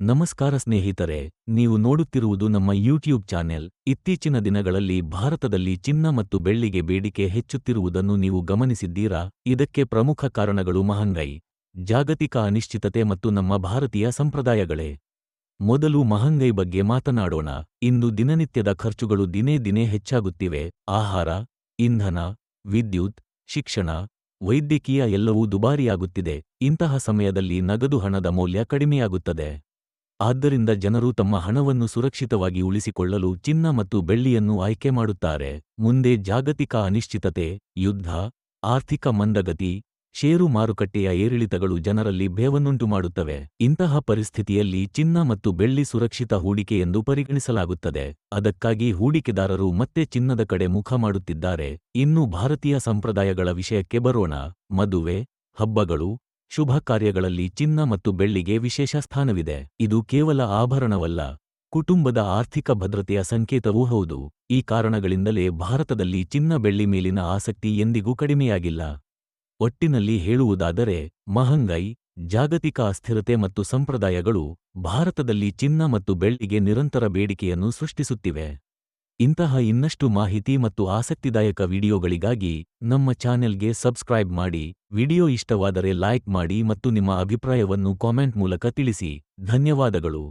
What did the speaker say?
ನಮಸ್ಕಾರ ಸ್ನೇಹಿತರೆ, ನೀವು ನೋಡುತ್ತಿರುವುದು ನಮ್ಮ ಯೂಟ್ಯೂಬ್ ಚಾನೆಲ್. ಇತ್ತೀಚಿನ ದಿನಗಳಲ್ಲಿ ಭಾರತದಲ್ಲಿ ಚಿನ್ನ ಮತ್ತು ಬೆಳ್ಳಿಗೆ ಬೇಡಿಕೆ ಹೆಚ್ಚುತ್ತಿರುವುದನ್ನು ನೀವು ಗಮನಿಸಿದ್ದೀರಾ? ಇದಕ್ಕೆ ಪ್ರಮುಖ ಕಾರಣಗಳು ಮಹಂಗಾಯಿ, ಜಾಗತಿಕ ಅನಿಶ್ಚಿತತೆ ಮತ್ತು ನಮ್ಮ ಭಾರತೀಯ ಸಂಪ್ರದಾಯಗಳೇ. ಮೊದಲು ಮಹಂಗಾಯಿ ಬಗ್ಗೆ ಮಾತನಾಡೋಣ. ಇಂದು ದಿನನಿತ್ಯದ ಖರ್ಚುಗಳು ದಿನೇ ದಿನೇ ಹೆಚ್ಚಾಗುತ್ತಿವೆ. ಆಹಾರ, ಇಂಧನ, ವಿದ್ಯುತ್, ಶಿಕ್ಷಣ, ವೈದ್ಯಕೀಯ ಎಲ್ಲವೂ ದುಬಾರಿಯಾಗುತ್ತಿದೆ. ಇಂತಹ ಸಮಯದಲ್ಲಿ ನಗದು ಹಣದ ಮೌಲ್ಯ ಕಡಿಮೆಯಾಗುತ್ತದೆ. ಆದ್ದರಿಂದ ಜನರು ತಮ್ಮ ಹಣವನ್ನು ಸುರಕ್ಷಿತವಾಗಿ ಉಳಿಸಿಕೊಳ್ಳಲು ಚಿನ್ನ ಮತ್ತು ಬೆಳ್ಳಿಯನ್ನು ಆಯ್ಕೆ ಮಾಡುತ್ತಾರೆ. ಮುಂದೆ ಜಾಗತಿಕ ಅನಿಶ್ಚಿತತೆ, ಯುದ್ಧ, ಆರ್ಥಿಕ ಮಂದಗತಿ, ಷೇರು ಮಾರುಕಟ್ಟೆಯ ಏರಿಳಿತಗಳು ಜನರಲ್ಲಿ ಭಯವನ್ನುಂಟು ಮಾಡುತ್ತವೆ. ಇಂತಹ ಪರಿಸ್ಥಿತಿಯಲ್ಲಿ ಚಿನ್ನ ಮತ್ತು ಬೆಳ್ಳಿ ಸುರಕ್ಷಿತ ಹೂಡಿಕೆ ಎಂದು ಪರಿಗಣಿಸಲಾಗುತ್ತದೆ. ಅದಕ್ಕಾಗಿ ಹೂಡಿಕೆದಾರರು ಮತ್ತೆ ಚಿನ್ನದ ಕಡೆ ಮುಖ ಮಾಡುತ್ತಿದ್ದಾರೆ. ಇನ್ನು ಭಾರತೀಯ ಸಂಪ್ರದಾಯಗಳ ವಿಷಯಕ್ಕೆ ಬರೋಣ. ಮದುವೆ, ಹಬ್ಬಗಳು, ಶುಭ ಕಾರ್ಯಗಳಲ್ಲಿ ಚಿನ್ನ ಮತ್ತು ಬೆಳ್ಳಿಗೆ ವಿಶೇಷ ಸ್ಥಾನವಿದೆ. ಇದು ಕೇವಲ ಆಭರಣವಲ್ಲ, ಕುಟುಂಬದ ಆರ್ಥಿಕ ಭದ್ರತೆಯ ಸಂಕೇತವೂ ಹೌದು. ಈ ಕಾರಣಗಳಿಂದಲೇ ಭಾರತದಲ್ಲಿ ಚಿನ್ನ ಬೆಳ್ಳಿ ಮೇಲಿನ ಆಸಕ್ತಿ ಎಂದಿಗೂ ಕಡಿಮೆಯಾಗಿಲ್ಲ. ಒಟ್ಟಿನಲ್ಲಿ ಹೇಳುವುದಾದರೆ, ಮಹಂಗಾಯಿ, ಜಾಗತಿಕ ಅಸ್ಥಿರತೆ ಮತ್ತು ಸಂಪ್ರದಾಯಗಳು ಭಾರತದಲ್ಲಿ ಚಿನ್ನ ಮತ್ತು ಬೆಳ್ಳಿಗೆ ನಿರಂತರ ಬೇಡಿಕೆಯನ್ನು ಸೃಷ್ಟಿಸುತ್ತಿವೆ. ಇಂತಹ ಇನ್ನಷ್ಟು ಮಾಹಿತಿ ಮತ್ತು ಆಸಕ್ತಿದಾಯಕ ವಿಡಿಯೋಗಳಿಗಾಗಿ ನಮ್ಮ ಚಾನೆಲ್ಗೆ ಸಬ್ಸ್ಕ್ರೈಬ್ ಮಾಡಿ. ವಿಡಿಯೋ ಇಷ್ಟವಾದರೆ ಲೈಕ್ ಮಾಡಿ ಮತ್ತು ನಿಮ್ಮ ಅಭಿಪ್ರಾಯವನ್ನು ಕಾಮೆಂಟ್ ಮೂಲಕ ತಿಳಿಸಿ. ಧನ್ಯವಾದಗಳು.